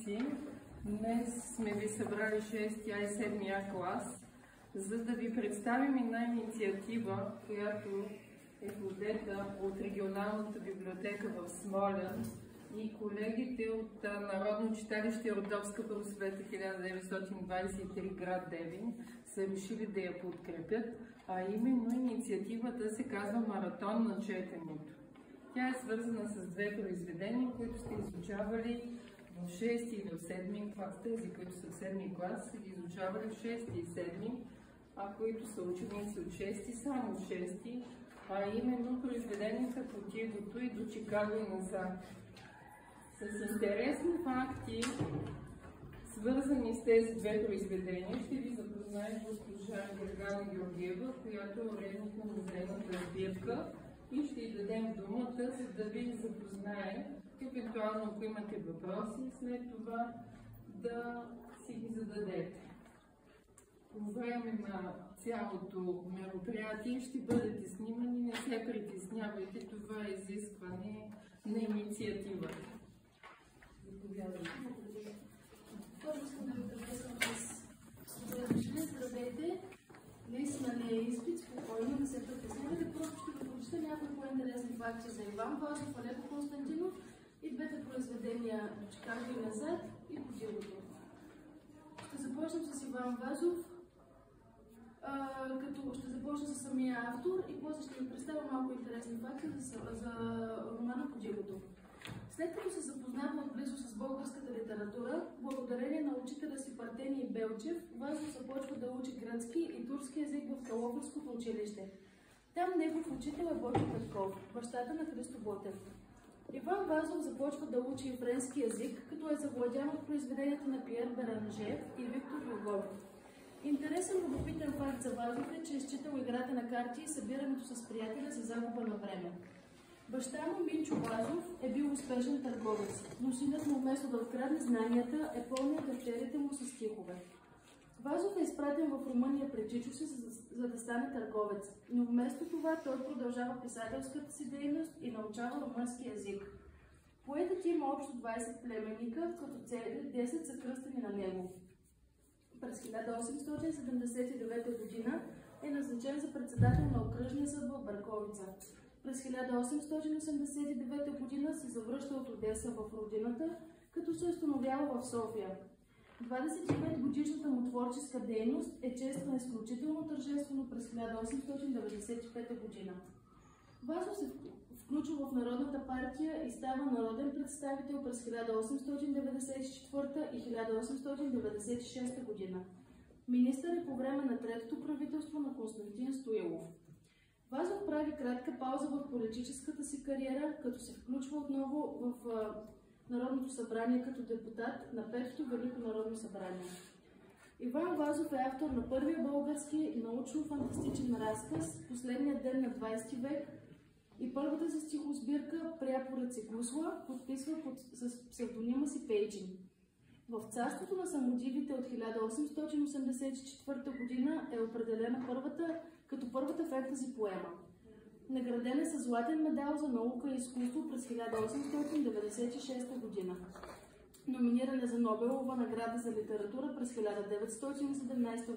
ученици! Днес сме ви събрали 6-я и 7-я клас, за да ви представим една инициатива, която е подета от регионалната библиотека в Смолян и колегите от Народно читалище Родопска просвета 1923 град Девин са решили да я подкрепят, а именно инициативата се казва Маратон на четенето. Тя е свързана с две произведения, които сте изучавали в 6 или в 7 клас. Тези, които са в 7 клас, са ги изучавали в 6 и 7, а които са ученици от 6 само в 6, а именно произведенията по Тигото и до Чикаго и назад. С интересни факти, свързани с тези две произведения, ще ви запознае госпожа Гергана Георгиева, която е уредник на музейната сбирка, и ще й дадем думата, за да ви запознае, евентуално ако имате въпроси, след това да си ги зададете. По време на цялото мероприятие ще бъдете снимани, не се притеснявайте, това е изискване на инициативата. Заповядайте. Първо искам да ви приветствам с добре дошли. Здравейте! Наистина не е изпит, спокойно, не се притеснявайте. Просто ще ви прочита някои по-интересни факти за Иван Вазов, Алеко Константинов и двете произведения до Чикаго и назад и по Тигото. Ще започнем с Иван Вазов, като ще започна с самия автор и после ще ви представя малко интересни факти за романа по Тигото. След като се запознава отблизо с българската литература, благодарение на учителя си Партений Белчев, Вазов започва да учи гръцки и турски език в Калофърското училище. Там негов учител е Бойко Петков, бащата на Христо Ботев. Иван Вазов започва да учи и френски език, като е завладян от произведенията на Пиер Беранже и Виктор Юго. Интересен любопитен факт за Вазов е, че е считал играта на карти и събирането с приятеля за загуба на време. Баща му, Минчо Вазов, е бил успешен търговец, но синът му вместо да открадне знанията, е пълнил тефтерите му с стихове. Вазов е изпратен в Румъния при чичо си, за да стане търговец, но вместо това той продължава писателската си дейност и научава румънски език. Поетът има общо 20 племенника, като цели 10 са кръстени на него. През 1879 г. е назначен за председател на окръжния съд в Берковица. През 1889 г. се завръща от Одеса в родината, като се установява в София. 25-годишната му творческа дейност е чествана изключително тържествено през 1895 г. Вазов се включва в Народната партия и става народен представител през 1894 и 1896 г. Министър е по време на третото правителство на Константин Стоилов. Вазов прави кратка пауза в политическата си кариера, като се включва отново в Народното събрание като депутат на Петото Велико народно събрание. Иван Вазов е автор на първия български научно-фантастичен разказ "Последният ден на 20 век" и първата си стихосбирка "Пряпорът се гусла", подписва с псевдонима си Пейджин. В царството на самодивите от 1884 г. е определена като първата фентази поема. Награден е със златен медал за наука и изкуство през 1896 г. Номиниран е за Нобелова награда за литература през 1917 г.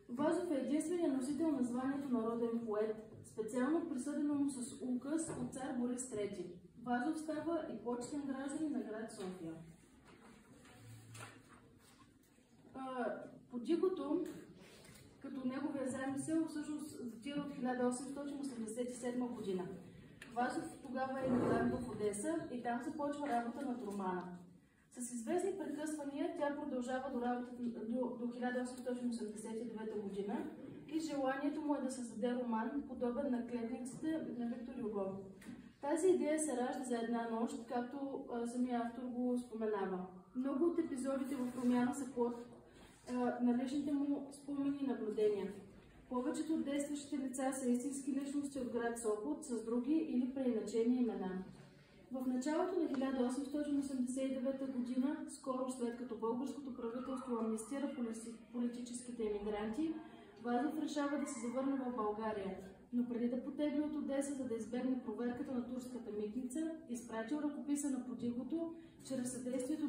Вазов е единственият носител на званието народен поет, специално присъдено му с указ от цар Борис III. Вазов става и почетен гражданин на град София. По Тигото, като неговия замисъл, всъщност датира от 1887 г. Вазов тогава е емигрант в Одеса и там започва работа над романа. С известни прекъсвания тя продължава до 1889 г. и желанието му е да създаде роман, подобен на Клетниците на Виктор Юго. Тази идея се ражда за една нощ, както самия автор го споменава. Много от епизодите в романа са плод на личните му спомени и наблюдения. Повечето от действащите лица са истински личности от град Сопот с други или преиначени имена. В началото на 1889 г., скоро след като българското правителство амнистира политическите емигранти, Вазов решава да се завърне в България, но преди да потегли от Одеса, за да избегне проверката на турската митница, изпратил ръкописа на По Тигото чрез съдействието